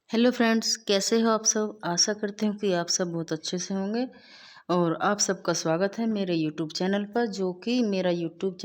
Hello friends, कैसे हो आप सब। आशा करते हूँ कि आप सब बहुत अच्छे से होंगे और आप सबका स्वागत है मेरे यूट्यूब चैनल पर, जो कि मेरा यूट्यूब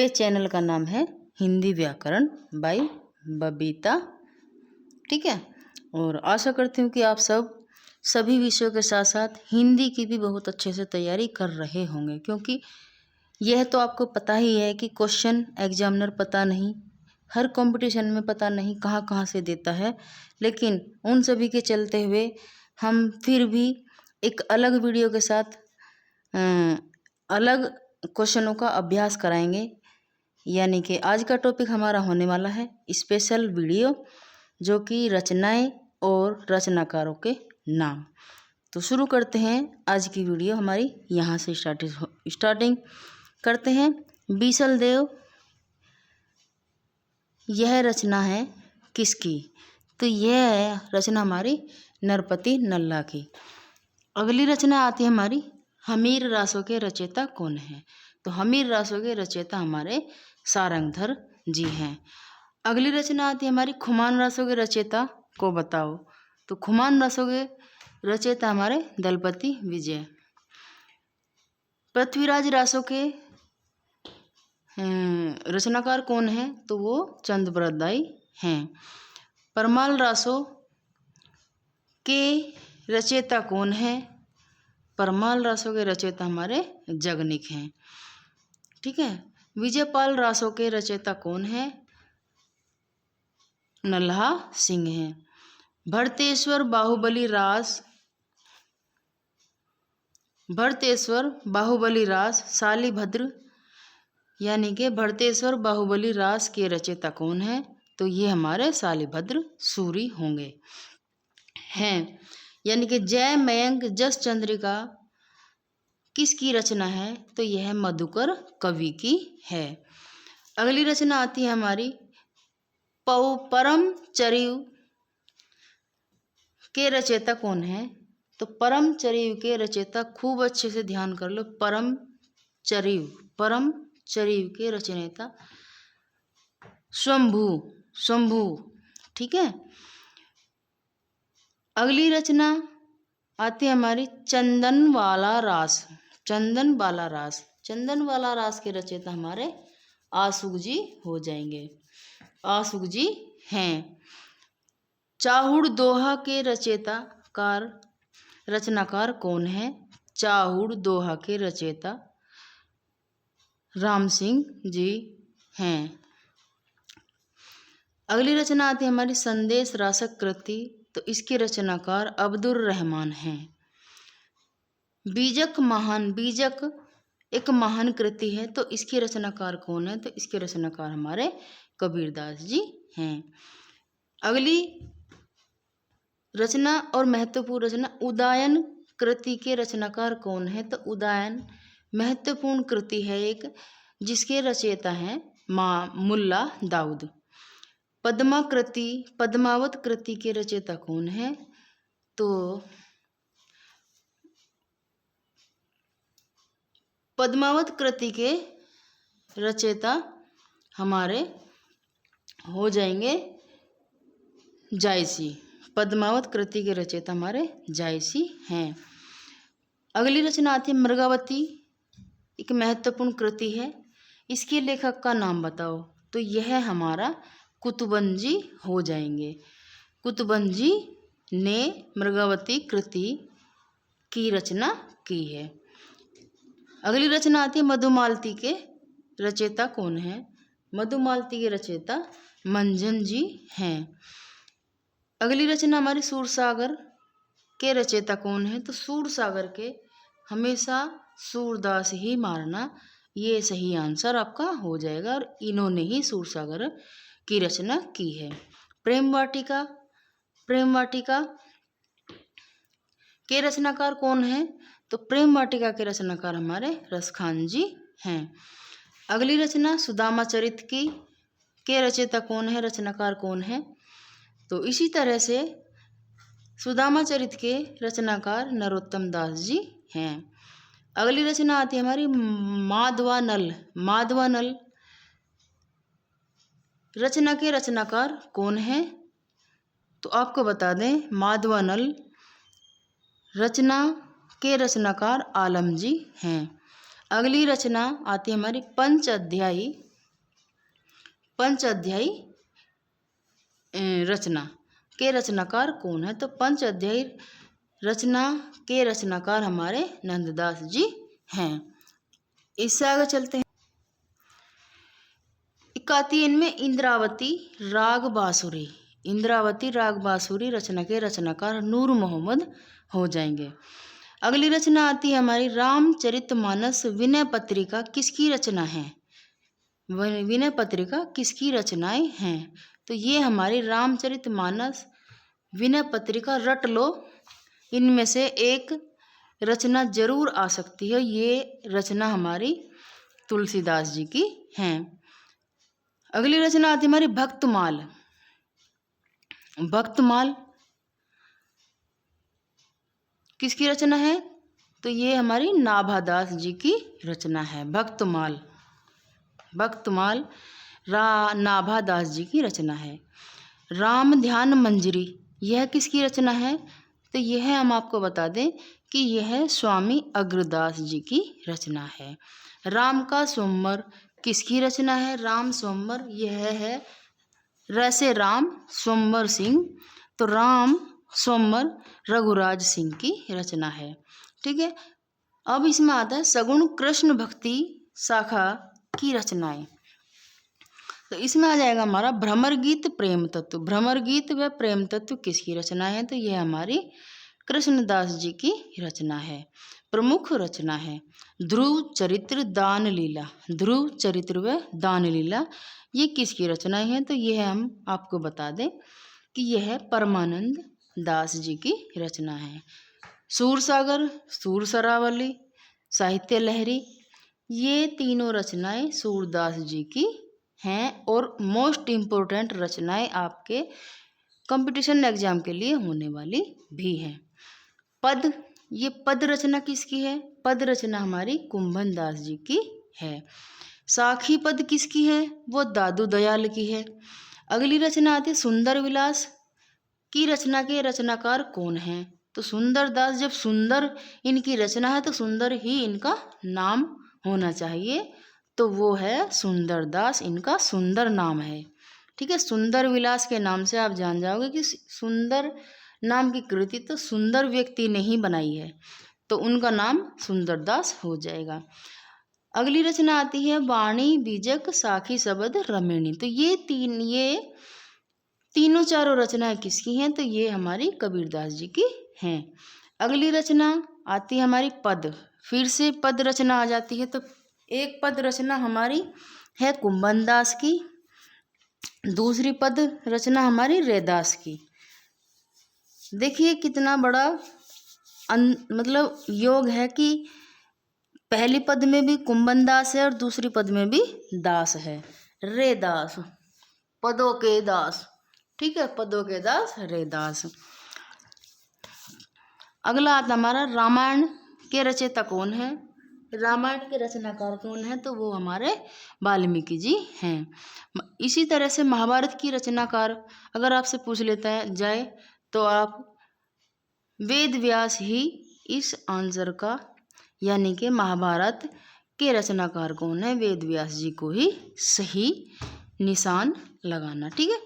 चैनल का नाम है हिंदी व्याकरण बाय बबीता। ठीक है। और आशा करती हूँ कि आप सब सभी विषयों के साथ साथ हिंदी की भी बहुत अच्छे से तैयारी कर रहे होंगे, क्योंकि यह तो आपको पता ही है कि क्वेश्चन एग्जामिनर पता नहीं, हर कंपटीशन में पता नहीं कहाँ कहाँ से देता है। लेकिन उन सभी के चलते हुए हम फिर भी एक अलग वीडियो के साथ अलग क्वेश्चनों का अभ्यास कराएंगे। यानी कि आज का टॉपिक हमारा होने वाला है स्पेशल वीडियो, जो कि रचनाएं और रचनाकारों के नाम। तो शुरू करते हैं आज की वीडियो हमारी, यहाँ से स्टार्टिंग करते हैं। बीसल देव, यह रचना है किसकी? तो यह है रचना हमारी नरपति नल्ला की। अगली रचना आती है हमारी हमीर रासों के रचयिता कौन है? तो हमीर रासों के रचयिता हमारे सारंगधर जी हैं। अगली रचना आती है हमारी खुमान रासों के रचयिता को बताओ। तो खुमान रासों के रचयिता हमारे दलपति विजय। पृथ्वीराज रासों के रचनाकार कौन है? तो वो चंद बरदाई हैं। परमाल रासों के रचयिता कौन है? परमाल रासों के रचयिता हमारे जगनिक हैं। ठीक है। विजयपाल रासों के रचयिता कौन है? नल्हा सिंह हैं। भरतेश्वर बाहुबली रास शालिभद्र, यानी कि भरतेश्वर बाहुबली रास के रचयिता कौन है? तो ये हमारे शालिभद्र सूरी होंगे हैं। यानी कि जय मयंक जस चंद्रिका किसकी रचना है? तो यह मधुकर कवि की है। अगली रचना आती है हमारी परम चरिव के रचयिता कौन है? तो परम चरिव के रचयिता, खूब अच्छे से ध्यान कर लो, परम चरिव के रचयिता शंभु। ठीक है। अगली रचना आती है हमारी चंदनवाला रास के रचयिता हमारे आशुक जी हो जाएंगे। आशुक जी हैं। चाहुड़ दोहा के रचनाकार कौन है? चाहुड़ दोहा के रचयिता राम सिंह जी हैं। अगली रचना आती है हमारी संदेश रासक कृति। तो इसके रचनाकार अब्दुर रहमान हैं। बीजक एक महान कृति है। तो इसके रचनाकार कौन है? तो इसके रचनाकार हमारे कबीरदास जी हैं। अगली रचना और महत्वपूर्ण रचना उदायन कृति के रचनाकार कौन है? तो उदायन महत्वपूर्ण कृति है एक, जिसके रचयिता हैं मुल्ला दाऊद। पद्मावत कृति के रचयिता कौन है? तो पद्मावत कृति के रचयिता हमारे हो जाएंगे जायसी। पद्मावत कृति के रचयिता हमारे जायसी हैं। अगली रचना आती है मृगावती, एक महत्वपूर्ण कृति है। इसके लेखक का नाम बताओ। तो यह हमारा कुतुबंजी हो जाएंगे। कुतुबंजी ने मृगावती कृति की रचना की है। अगली रचना आती है मधुमालती के रचयिता कौन है? मधुमालती के रचयिता मंजन जी हैं। अगली रचना हमारी सूरसागर के रचयिता कौन है? तो सूरसागर के हमेशा सूरदास ही मारना, ये सही आंसर आपका हो जाएगा। और इन्होंने ही सूरसागर की रचना की है। प्रेम वाटिका के रचनाकार कौन है? तो प्रेम वाटिका के रचनाकार हमारे रसखान जी हैं। अगली रचना सुदामा चरित की के रचयिता कौन है? रचनाकार कौन है? तो इसी तरह से सुदामा चरित के रचनाकार नरोत्तम दास जी हैं। अगली रचना आती है हमारी माधवानल रचना के रचनाकार कौन है? तो आपको बता दें माधवानल रचना के रचनाकार आलम जी हैं। अगली रचना आती है हमारी पंचअध्यायी रचना के रचनाकार कौन है? तो पंचअध्यायी रचना के रचनाकार हमारे नंददास जी हैं। इससे आगे चलते हैं। एक आती है इनमें इंद्रावती राग बांसुरी। इंद्रावती राग बांसुरी रचना के रचनाकार नूर मोहम्मद हो जाएंगे। अगली रचना आती है हमारी रामचरितमानस विनय पत्रिका किसकी रचना है? विनय पत्रिका किसकी रचनाएं हैं? तो ये हमारी रामचरितमानस विनय पत्रिका रट लो, इनमें से एक रचना जरूर आ सकती है। ये रचना हमारी तुलसीदास जी की हैं। अगली रचना आती है हमारी भक्तमाल। भक्तमाल किसकी रचना है? तो ये हमारी नाभादास जी की रचना है। भक्तमाल नाभादास जी की रचना है। राम ध्यान मंजरी यह किसकी रचना है? तो यह हम आपको बता दें कि यह स्वामी अग्रदास जी की रचना है। राम का सोमवार किसकी रचना है? राम सोमवार यह है रसे राम सोमवार सिंह। तो राम सोमवार रघुराज सिंह की रचना है। ठीक है। अब इसमें आता है सगुण कृष्ण भक्ति शाखा की रचनाएं। तो इसमें आ जाएगा हमारा भ्रमर गीत प्रेम तत्व। भ्रमर गीत व प्रेम तत्व किसकी रचना है? तो यह हमारी कृष्णदास जी की रचना है, प्रमुख रचना है। ध्रुव चरित्र दान लीला। ध्रुव चरित्र व दान लीला ये किसकी रचनाएं हैं? तो यह हम आपको बता दें कि यह परमानंद दास जी की रचना है। सूरसागर, सूर सरावली, साहित्य लहरी ये तीनों रचनाएं सूरदास जी की हैं और मोस्ट इम्पोर्टेंट रचनाएं आपके कंपटीशन एग्जाम के लिए होने वाली भी हैं। पद, ये पद रचना किसकी है? पद रचना हमारी कुंभन दास जी की है। साखी पद किसकी है? वो दादू दयाल की है। अगली रचना आती है सुंदर विलास की रचना के रचनाकार कौन है? तो सुंदर दास, जब सुंदर इनकी रचना है तो सुंदर ही इनका नाम होना चाहिए, तो वो है सुंदर दास, इनका सुंदर नाम है। ठीक है। सुंदर विलास के नाम से आप जान जाओगे कि सुंदर नाम की कृति तो सुंदर व्यक्ति ने ही बनाई है, तो उनका नाम सुंदर दास हो जाएगा। अगली रचना आती है वाणी बीजक साखी शबद रमणी। तो ये तीनों चारों रचनाएं किसकी हैं? तो ये हमारी कबीरदास जी की हैं। अगली रचना आती है हमारी पद। फिर से पद रचना आ जाती है। तो एक पद रचना हमारी है कुंभन दास की, दूसरी पद रचना हमारी रैदास की। देखिए कितना बड़ा मतलब योग है कि पहली पद में भी कुंभन दास है और दूसरी पद में भी दास है। रैदास, पदों के दास। ठीक है, पदों के दास रैदास। अगला आता हमारा रामायण के रचयिता कौन है? रामायण के रचनाकार कौन है? तो वो हमारे वाल्मीकि जी हैं। इसी तरह से महाभारत की रचनाकार अगर आपसे पूछ लेता जाए तो आप वेद व्यास ही इस आंसर का, यानी कि महाभारत के रचनाकार कौन है, वेद व्यास जी को ही सही निशान लगाना। ठीक है।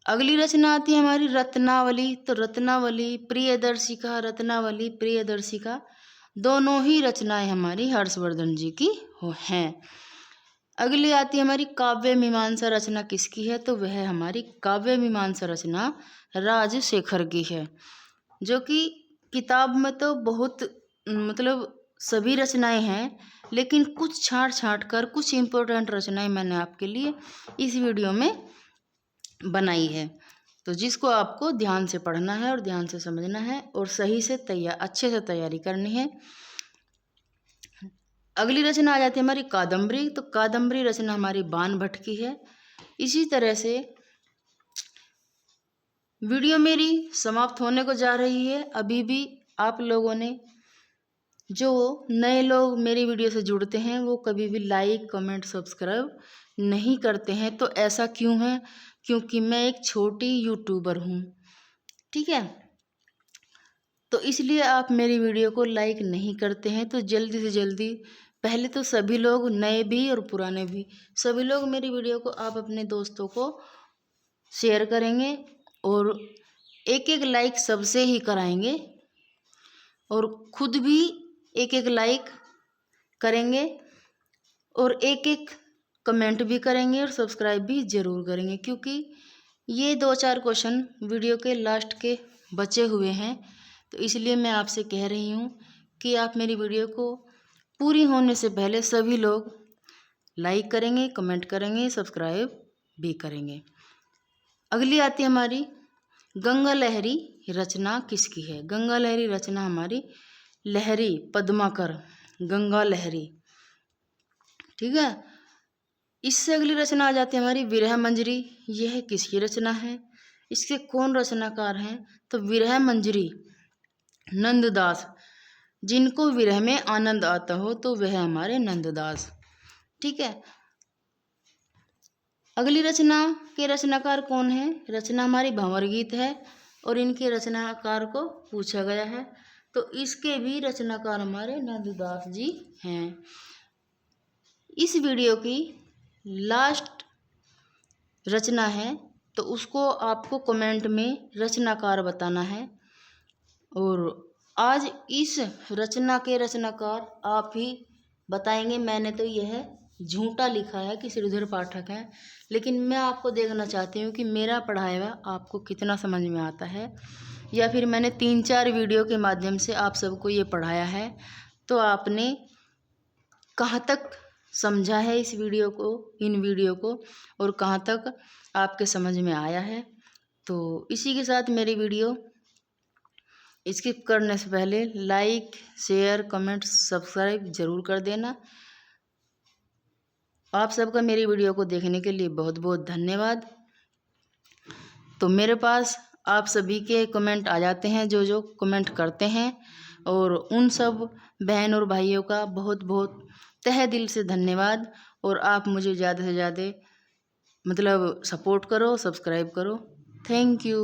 अगली रचना आती है हमारी रत्नावली। तो रत्नावली प्रियदर्शिका, रत्नावली प्रियदर्शिका दोनों ही रचनाएं हमारी हर्षवर्धन जी की हैं। अगली आती है हमारी काव्य मीमांसा रचना किसकी है? तो वह हमारी काव्य मीमांसा रचना राजशेखर की है, जो कि किताब में तो बहुत मतलब सभी रचनाएं हैं, लेकिन कुछ छांट कर कुछ इम्पोर्टेंट रचनाएं मैंने आपके लिए इस वीडियो में बनाई है, तो जिसको आपको ध्यान से पढ़ना है और ध्यान से समझना है और सही से अच्छे से तैयारी करनी है। अगली रचना आ जाती है हमारी कादम्बरी। तो कादम्बरी रचना हमारी बाण भट्ट की है। इसी तरह से वीडियो मेरी समाप्त होने को जा रही है। अभी भी आप लोगों ने, जो नए लोग मेरी वीडियो से जुड़ते हैं, वो कभी भी लाइक कमेंट सब्सक्राइब नहीं करते हैं। तो ऐसा क्यों है? क्योंकि मैं एक छोटी यूट्यूबर हूँ, ठीक है। तो इसलिए आप मेरी वीडियो को लाइक नहीं करते हैं, तो जल्दी से जल्दी, पहले तो सभी लोग, नए भी और पुराने भी, सभी लोग मेरी वीडियो को आप अपने दोस्तों को शेयर करेंगे और एक एक लाइक सबसे ही कराएंगे और खुद भी एक एक लाइक करेंगे और एक एक कमेंट भी करेंगे और सब्सक्राइब भी ज़रूर करेंगे, क्योंकि ये 2-4 क्वेश्चन वीडियो के लास्ट के बचे हुए हैं। तो इसलिए मैं आपसे कह रही हूँ कि आप मेरी वीडियो को पूरी होने से पहले सभी लोग लाइक करेंगे, कमेंट करेंगे, सब्सक्राइब भी करेंगे। अगली आती है हमारी, गंगा लहरी रचना किसकी है। गंगा लहरी रचना हमारी लहरी पद्माकर गंगा लहरी, ठीक है। इससे अगली रचना आ जाती है हमारी विरह मंजरी। यह किसकी रचना है, इसके कौन रचनाकार हैं, तो विरह मंजरी नंददास। जिनको विरह में आनंद आता हो तो वह हमारे नंददास, ठीक है। अगली रचना के रचनाकार कौन है, रचना हमारी भंवर गीत है और इनके रचनाकार को पूछा गया है, तो इसके भी रचनाकार हमारे नंददास जी हैं। इस वीडियो की लास्ट रचना है, तो उसको आपको कमेंट में रचनाकार बताना है। और आज इस रचना के रचनाकार आप ही बताएंगे। मैंने तो यह झूठा लिखा है कि श्रीधर पाठक है, लेकिन मैं आपको देखना चाहती हूँ कि मेरा पढ़ाया हुआ आपको कितना समझ में आता है, या फिर मैंने 3-4 वीडियो के माध्यम से आप सबको ये पढ़ाया है तो आपने कहाँ तक समझा है इस वीडियो को, इन वीडियो को, और कहाँ तक आपके समझ में आया है। तो इसी के साथ मेरी वीडियो स्किप करने से पहले लाइक, शेयर, कमेंट, सब्सक्राइब ज़रूर कर देना। आप सबका मेरी वीडियो को देखने के लिए बहुत बहुत धन्यवाद। तो मेरे पास आप सभी के कमेंट आ जाते हैं, जो जो कमेंट करते हैं, और उन सब बहन और भाइयों का बहुत बहुत तहे दिल से धन्यवाद। और आप मुझे ज़्यादा से ज़्यादा मतलब सपोर्ट करो, सब्सक्राइब करो। Thank you.